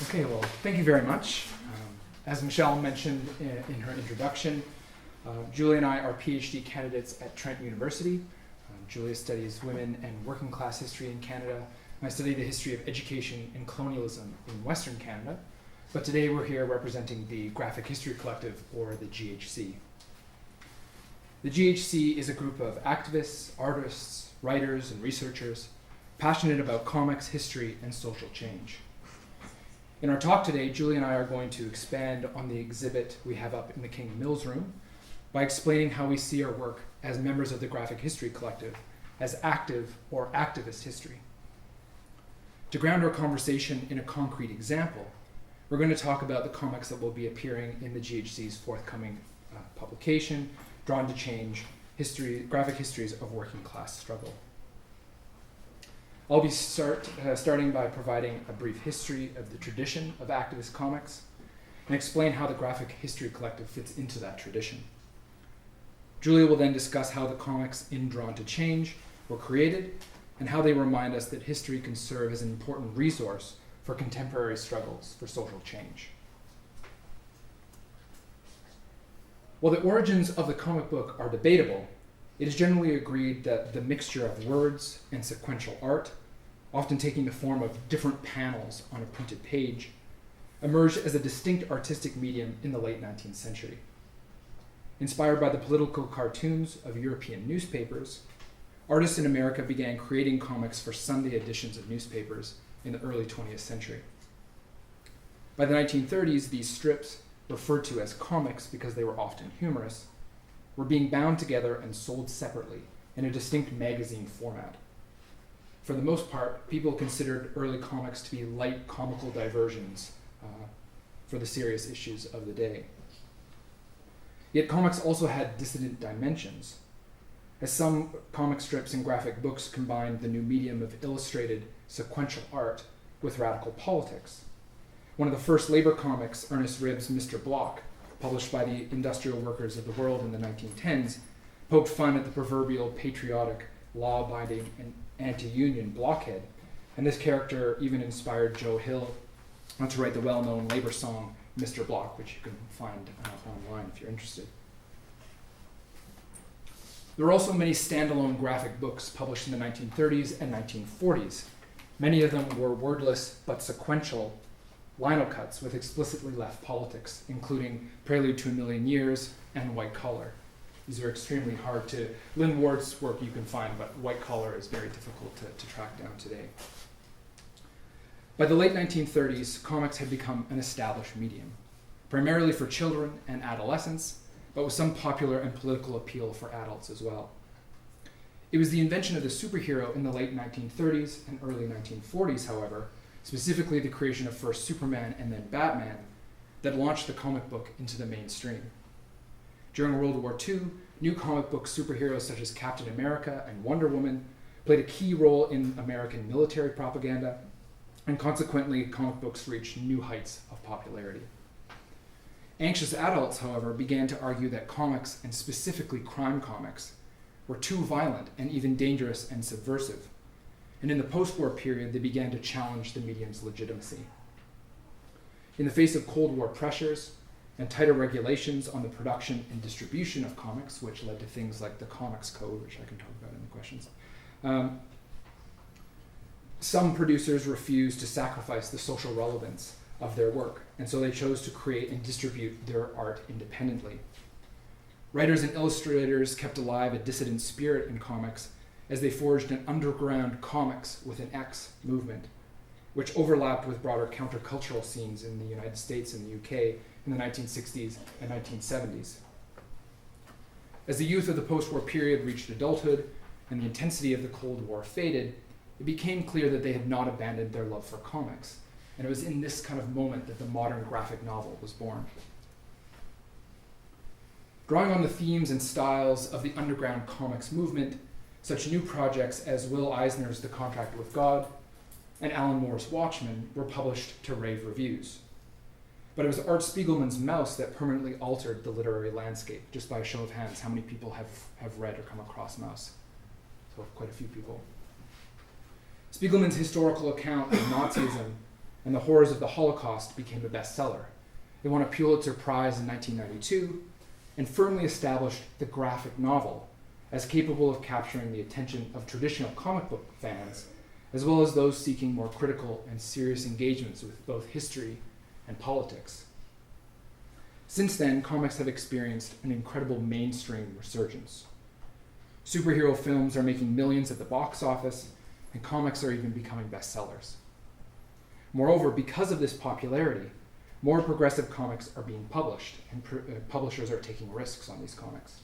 Okay, well, thank you very much. As Michelle mentioned in her introduction, Julia and I are PhD candidates at Trent University. Julia studies women and working class history in Canada, and I study the history of education and colonialism in Western Canada. But today we're here representing the Graphic History Collective, or the GHC. The GHC is a group of activists, artists, writers, and researchers passionate about comics, history, and social change. In our talk today, Julie and I are going to expand on the exhibit we have up in the King Mills room by explaining how we see our work as members of the Graphic History Collective as active or activist history. To ground our conversation in a concrete example, we're going to talk about the comics that will be appearing in the GHC's forthcoming publication, Drawn to Change, Graphic Histories of Working Class Struggle. I'll be starting by providing a brief history of the tradition of activist comics and explain how the Graphic History Collective fits into that tradition. Julia will then discuss how the comics in Drawn to Change were created and how they remind us that history can serve as an important resource for contemporary struggles for social change. While the origins of the comic book are debatable, it is generally agreed that the mixture of words and sequential art, often taking the form of different panels on a printed page, emerged as a distinct artistic medium in the late 19th century. Inspired by the political cartoons of European newspapers, artists in America began creating comics for Sunday editions of newspapers in the early 20th century. By the 1930s, these strips, referred to as comics because they were often humorous, were being bound together and sold separately in a distinct magazine format. For the most part, people considered early comics to be light comical diversions for the serious issues of the day. Yet comics also had dissident dimensions, as some comic strips and graphic books combined the new medium of illustrated sequential art with radical politics. One of the first labor comics, Ernest Ribb's Mr. Block, published by the industrial workers of the world in the 1910s, poked fun at the proverbial patriotic, law-abiding, and anti-union blockhead, and this character even inspired Joe Hill to write the well-known labor song, Mr. Block, which you can find online if you're interested. There were also many standalone graphic books published in the 1930s and 1940s. Many of them were wordless but sequential lino cuts with explicitly left politics, including Prelude to a Million Years and White Collar. These are extremely hard to, Lynn Ward's work you can find, but White Collar is very difficult to track down today. By the late 1930s, comics had become an established medium, primarily for children and adolescents, but with some popular and political appeal for adults as well. It was the invention of the superhero in the late 1930s and early 1940s, however, specifically the creation of first Superman and then Batman, that launched the comic book into the mainstream. During World War II, new comic book superheroes such as Captain America and Wonder Woman played a key role in American military propaganda, and consequently, comic books reached new heights of popularity. Anxious adults, however, began to argue that comics, and specifically crime comics, were too violent and even dangerous and subversive. And in the post-war period, they began to challenge the medium's legitimacy. In the face of Cold War pressures and tighter regulations on the production and distribution of comics, which led to things like the Comics Code, which I can talk about in the questions, some producers refused to sacrifice the social relevance of their work, and so they chose to create and distribute their art independently. Writers and illustrators kept alive a dissident spirit in comics as they forged an underground comics with an X movement, which overlapped with broader countercultural scenes in the United States and the UK in the 1960s and 1970s. As the youth of the post-war period reached adulthood and the intensity of the Cold War faded, it became clear that they had not abandoned their love for comics, and it was in this kind of moment that the modern graphic novel was born. Drawing on the themes and styles of the underground comics movement, such new projects as Will Eisner's The Contract with God and Alan Moore's Watchmen were published to rave reviews. But it was Art Spiegelman's Mouse that permanently altered the literary landscape. Just by a show of hands, how many people have read or come across Mouse? So quite a few people. Spiegelman's historical account of Nazism and The Horrors of the Holocaust became a bestseller. It won a Pulitzer Prize in 1992 and firmly established the graphic novel as capable of capturing the attention of traditional comic book fans, as well as those seeking more critical and serious engagements with both history and politics. Since then, comics have experienced an incredible mainstream resurgence. Superhero films are making millions at the box office, and comics are even becoming bestsellers. Moreover, because of this popularity, more progressive comics are being published, and publishers are taking risks on these comics.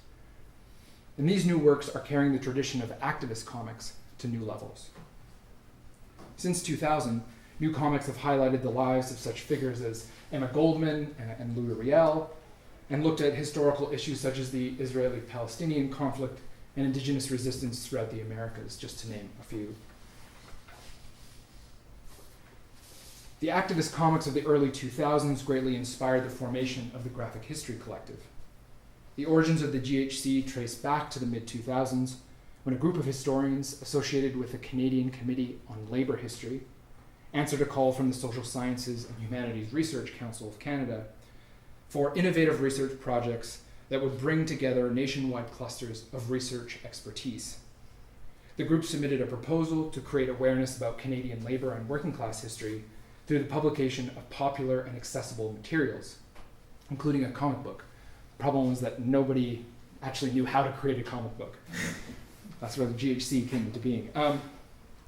And these new works are carrying the tradition of activist comics to new levels. Since 2000, new comics have highlighted the lives of such figures as Emma Goldman and Louis Riel, and looked at historical issues such as the Israeli-Palestinian conflict and indigenous resistance throughout the Americas, just to name a few. The activist comics of the early 2000s greatly inspired the formation of the Graphic History Collective. The origins of the GHC trace back to the mid-2000s, when a group of historians associated with the Canadian Committee on Labour History answered a call from the Social Sciences and Humanities Research Council of Canada for innovative research projects that would bring together nationwide clusters of research expertise. The group submitted a proposal to create awareness about Canadian labour and working class history through the publication of popular and accessible materials, including a comic book. The problem was that nobody actually knew how to create a comic book. That's where the GHC came into being.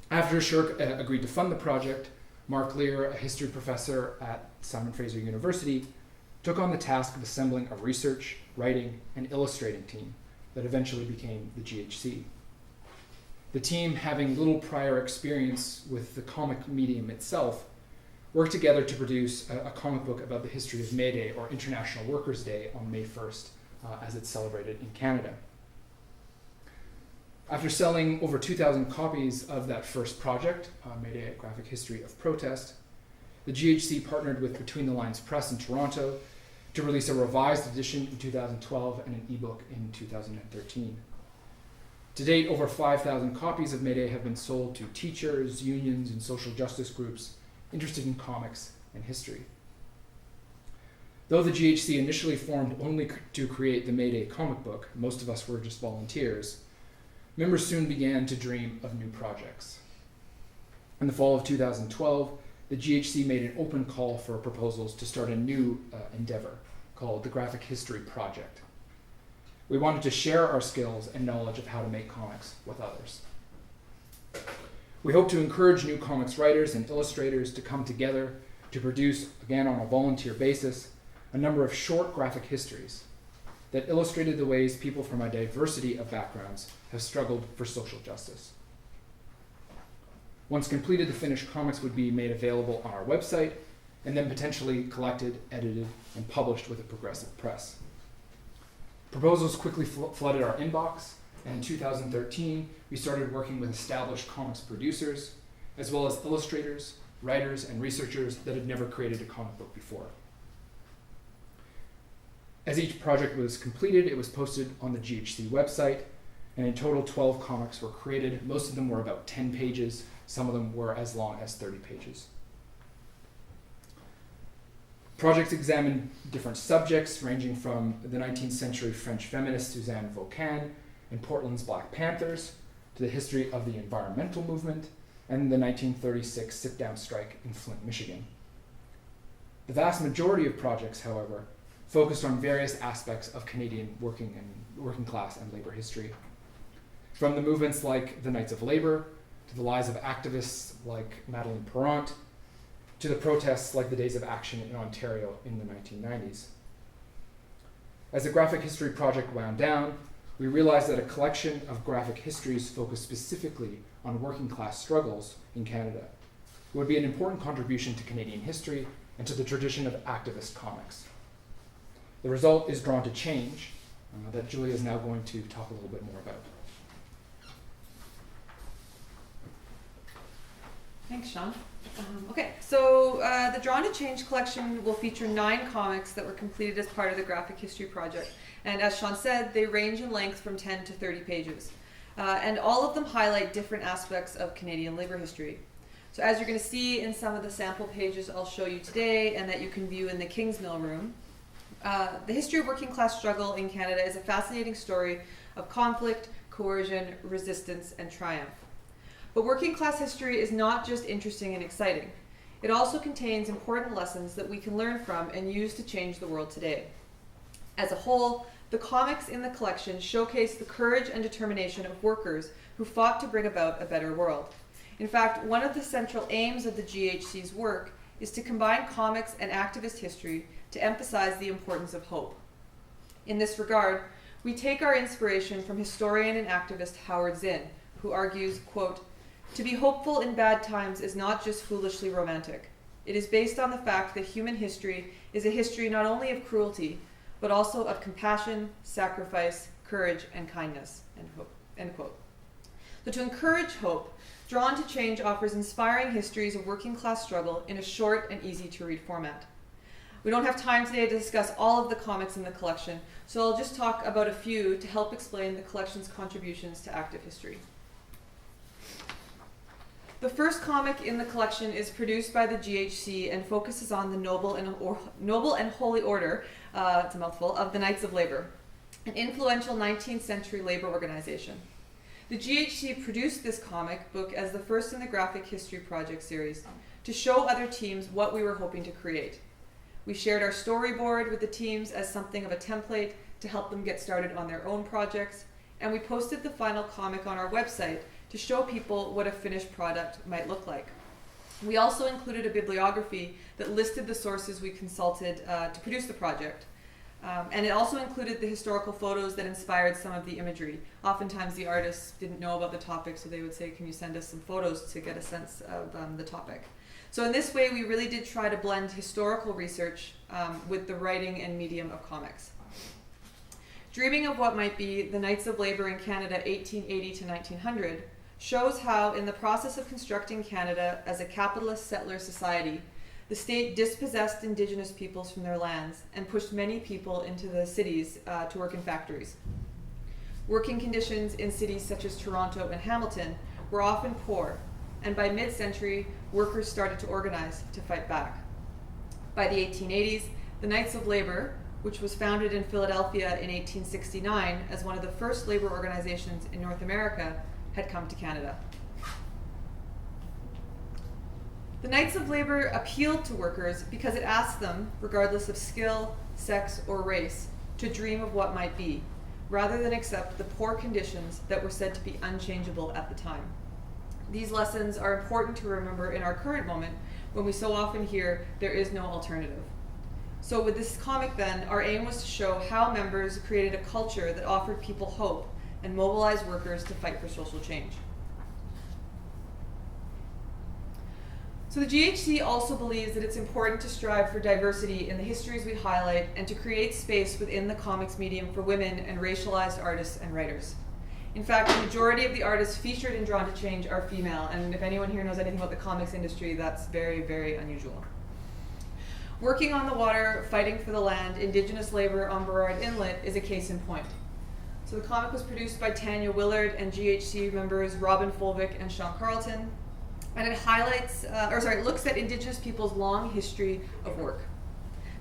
After Shirk agreed to fund the project, Mark Lear, a history professor at Simon Fraser University, took on the task of assembling a research, writing, and illustrating team that eventually became the GHC. The team, having little prior experience with the comic medium itself, worked together to produce a comic book about the history of May Day, or International Workers' Day, on May 1st, as it's celebrated in Canada. After selling over 2,000 copies of that first project, May Day, A Graphic History of Protest, the GHC partnered with Between the Lines Press in Toronto to release a revised edition in 2012 and an ebook in 2013. To date, over 5,000 copies of May Day have been sold to teachers, unions, and social justice groups interested in comics and history. Though the GHC initially formed only to create the May Day comic book, most of us were just volunteers, members soon began to dream of new projects. In the fall of 2012, the GHC made an open call for proposals to start a new endeavor called the Graphic History Project. We wanted to share our skills and knowledge of how to make comics with others. We hope to encourage new comics writers and illustrators to come together to produce, again on a volunteer basis, a number of short graphic histories that illustrated the ways people from a diversity of backgrounds have struggled for social justice. Once completed, the finished comics would be made available on our website and then potentially collected, edited, and published with a progressive press. Proposals quickly flooded our inbox, and in 2013, we started working with established comics producers, as well as illustrators, writers, and researchers that had never created a comic book before. As each project was completed, it was posted on the GHC website, and in total 12 comics were created. Most of them were about 10 pages, some of them were as long as 30 pages. Projects examined different subjects, ranging from the 19th century French feminist Suzanne Vaucan and Portland's Black Panthers, to the history of the environmental movement, and the 1936 sit-down strike in Flint, Michigan. The vast majority of projects, however, focused on various aspects of Canadian working class and labor history. From the movements like the Knights of Labor, to the lives of activists like Madeleine Perrant, to the protests like the Days of Action in Ontario in the 1990s. As the Graphic History Project wound down, we realized that a collection of graphic histories focused specifically on working class struggles in Canada would be an important contribution to Canadian history and to the tradition of activist comics. The result is Drawn to Change, that Julia is now going to talk a little bit more about. Thanks, Sean. Okay, so the Drawn to Change collection will feature 9 comics that were completed as part of the Graphic History Project. And as Sean said, they range in length from 10 to 30 pages. And all of them highlight different aspects of Canadian labor history. So as you're going to see in some of the sample pages I'll show you today and that you can view in the Kingsmill room, the history of working class struggle in Canada is a fascinating story of conflict, coercion, resistance, and triumph. But working class history is not just interesting and exciting. It also contains important lessons that we can learn from and use to change the world today. As a whole, the comics in the collection showcase the courage and determination of workers who fought to bring about a better world. In fact, one of the central aims of the GHC's work is to combine comics and activist history to emphasize the importance of hope. In this regard, we take our inspiration from historian and activist Howard Zinn, who argues, quote, "To be hopeful in bad times is not just foolishly romantic. It is based on the fact that human history is a history not only of cruelty, but also of compassion, sacrifice, courage, and kindness," end quote. So to encourage hope, Drawn to Change offers inspiring histories of working class struggle in a short and easy to read format. We don't have time today to discuss all of the comics in the collection, so I'll just talk about a few to help explain the collection's contributions to active history. The first comic in the collection is produced by the GHC and focuses on the Noble and Holy Order, it's a mouthful, of the Knights of Labor, an influential 19th century labor organization. The GHC produced this comic book as the first in the Graphic History Project series to show other teams what we were hoping to create. We shared our storyboard with the teams as something of a template to help them get started on their own projects, and we posted the final comic on our website to show people what a finished product might look like. We also included a bibliography that listed the sources we consulted to produce the project. And it also included the historical photos that inspired some of the imagery. Oftentimes the artists didn't know about the topic, so they would say, "Can you send us some photos to get a sense of the topic?" So in this way, we really did try to blend historical research with the writing and medium of comics. Dreaming of What Might Be, The Knights of Labor in Canada 1880 to 1900 shows how, in the process of constructing Canada as a capitalist settler society, the state dispossessed Indigenous peoples from their lands and pushed many people into the cities to work in factories. Working conditions in cities such as Toronto and Hamilton were often poor, and by mid-century, workers started to organize to fight back. By the 1880s, the Knights of Labor, which was founded in Philadelphia in 1869 as one of the first labor organizations in North America, had come to Canada. The Knights of Labor appealed to workers because it asked them, regardless of skill, sex, or race, to dream of what might be, rather than accept the poor conditions that were said to be unchangeable at the time. These lessons are important to remember in our current moment when we so often hear there is no alternative. So with this comic then, our aim was to show how members created a culture that offered people hope and mobilized workers to fight for social change. So the GHC also believes that it's important to strive for diversity in the histories we highlight and to create space within the comics medium for women and racialized artists and writers. In fact, the majority of the artists featured in Drawn to Change are female, and if anyone here knows anything about the comics industry, that's very, very unusual. Working on the Water, Fighting for the Land, Indigenous Labor on Burrard Inlet is a case in point. So the comic was produced by Tanya Willard and GHC members Robin Folvick and Sean Carleton, and it looks at Indigenous people's long history of work.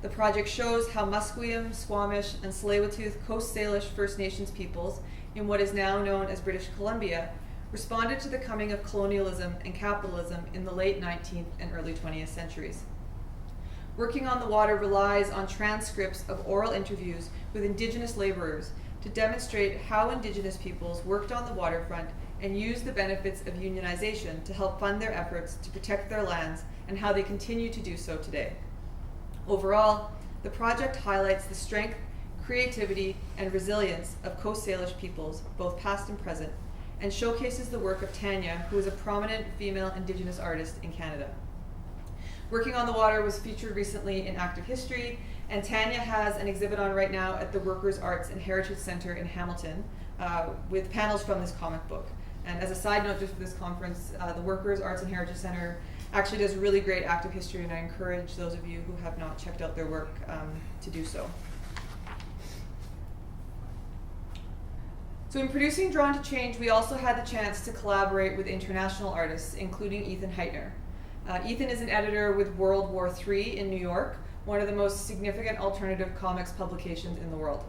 The project shows how Musqueam, Squamish, and Tsleil-Waututh Coast Salish First Nations peoples in what is now known as British Columbia responded to the coming of colonialism and capitalism in the late 19th and early 20th centuries. Working on the Water relies on transcripts of oral interviews with Indigenous laborers to demonstrate how Indigenous peoples worked on the waterfront and used the benefits of unionization to help fund their efforts to protect their lands and how they continue to do so today. Overall, the project highlights the strength, creativity, and resilience of Coast Salish peoples, both past and present, and showcases the work of Tanya, who is a prominent female Indigenous artist in Canada. Working on the Water was featured recently in Active History, and Tanya has an exhibit on right now at the Workers' Arts and Heritage Center in Hamilton with panels from this comic book. And as a side note, just for this conference, the Workers' Arts and Heritage Center actually does really great active history, and I encourage those of you who have not checked out their work to do so. So in producing Drawn to Change, we also had the chance to collaborate with international artists, including Ethan Heitner. Ethan is an editor with World War III in New York, one of the most significant alternative comics publications in the world.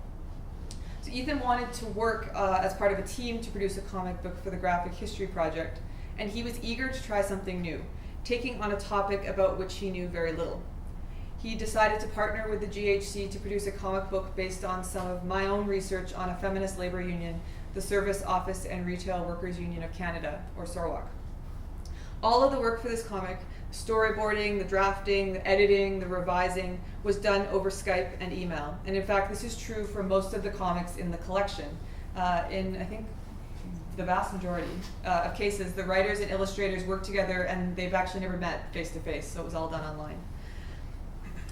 So Ethan wanted to work as part of a team to produce a comic book for the Graphic History Project, and he was eager to try something new, taking on a topic about which he knew very little. He decided to partner with the GHC to produce a comic book based on some of my own research on a feminist labor union, the Service, Office and Retail Workers Union of Canada, or SORWOC. All of the work for this comic, storyboarding, the drafting, the editing, the revising, was done over Skype and email. And in fact, this is true for most of the comics in the collection. In, I think, the vast majority of cases, the writers and illustrators work together and they've actually never met face to face, so it was all done online.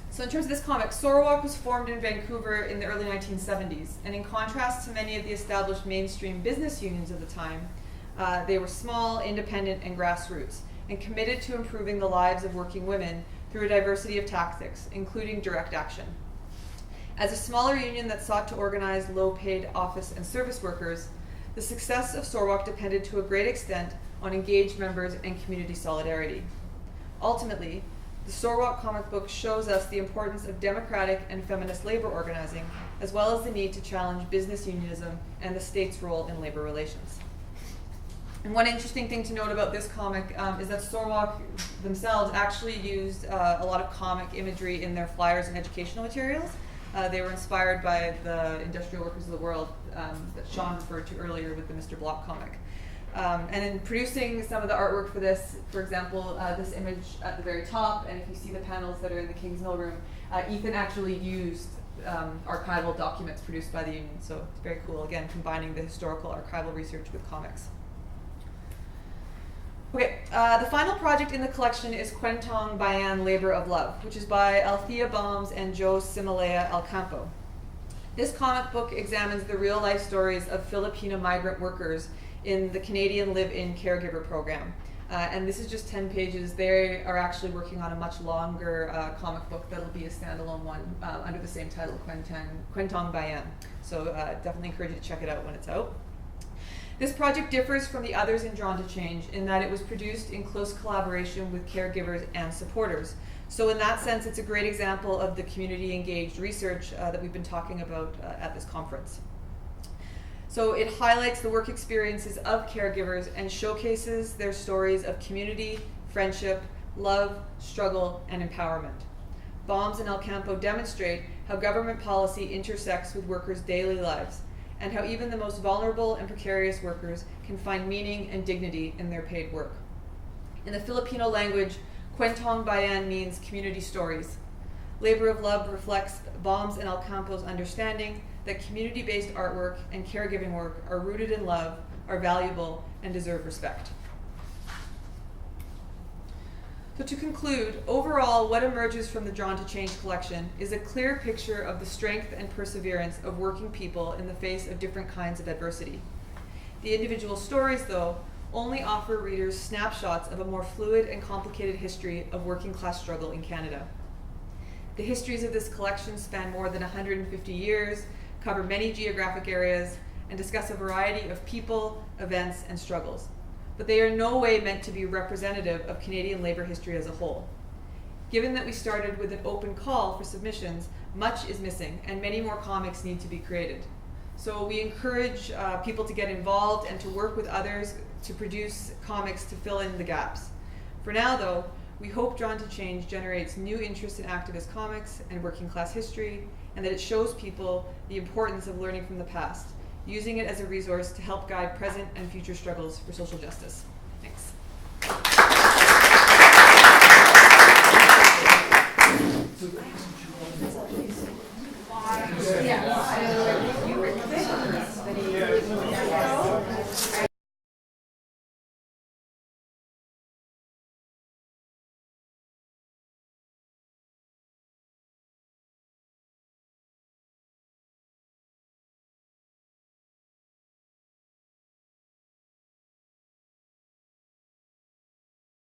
So in terms of this comic, SORWOC was formed in Vancouver in the early 1970s, and in contrast to many of the established mainstream business unions of the time, they were small, independent, and grassroots, and committed to improving the lives of working women through a diversity of tactics, including direct action. As a smaller union that sought to organize low-paid office and service workers, the success of SORWOC depended to a great extent on engaged members and community solidarity. Ultimately, the SORWOC comic book shows us the importance of democratic and feminist labor organizing, as well as the need to challenge business unionism and the state's role in labor relations. And one interesting thing to note about this comic is that SORWOC themselves actually used a lot of comic imagery in their flyers and educational materials. They were inspired by the industrial workers of the world that Sean referred to earlier with the Mr. Block comic. And in producing some of the artwork for this, for example, this image at the very top, and if you see the panels that are in the King's Mill room, Ethan actually used archival documents produced by the union. So it's very cool, again, combining the historical archival research with comics. Okay, the final project in the collection is Kwentong Bayan Labor of Love, which is by Althea Bombs and Joe Simalea Alcampo. This comic book examines the real-life stories of Filipino migrant workers in the Canadian Live-In Caregiver Program. And this is just 10 pages. They are actually working on a much longer comic book that'll be a standalone one under the same title, Kwentong Bayan. So definitely encourage you to check it out when it's out. This project differs from the others in Drawn to Change in that it was produced in close collaboration with caregivers and supporters. So in that sense, it's a great example of the community-engaged research that we've been talking about at this conference. So it highlights the work experiences of caregivers and showcases their stories of community, friendship, love, struggle, and empowerment. Bombs and Alcampo demonstrate how government policy intersects with workers' daily lives, and how even the most vulnerable and precarious workers can find meaning and dignity in their paid work. In the Filipino language, Kwentong Bayan means community stories. Labor of Love reflects Bombs and Alcampo's understanding that community-based artwork and caregiving work are rooted in love, are valuable, and deserve respect. So to conclude, overall, what emerges from the Drawn to Change collection is a clear picture of the strength and perseverance of working people in the face of different kinds of adversity. The individual stories, though, only offer readers snapshots of a more fluid and complicated history of working class struggle in Canada. The histories of this collection span more than 150 years, cover many geographic areas, and discuss a variety of people, events, and struggles. But they are in no way meant to be representative of Canadian labor history as a whole. Given that we started with an open call for submissions, much is missing, and many more comics need to be created. So we encourage people to get involved and to work with others to produce comics to fill in the gaps. For now, though, we hope Drawn to Change generates new interest in activist comics and working class history, and that it shows people the importance of learning from the past, using it as a resource to help guide present and future struggles for social justice.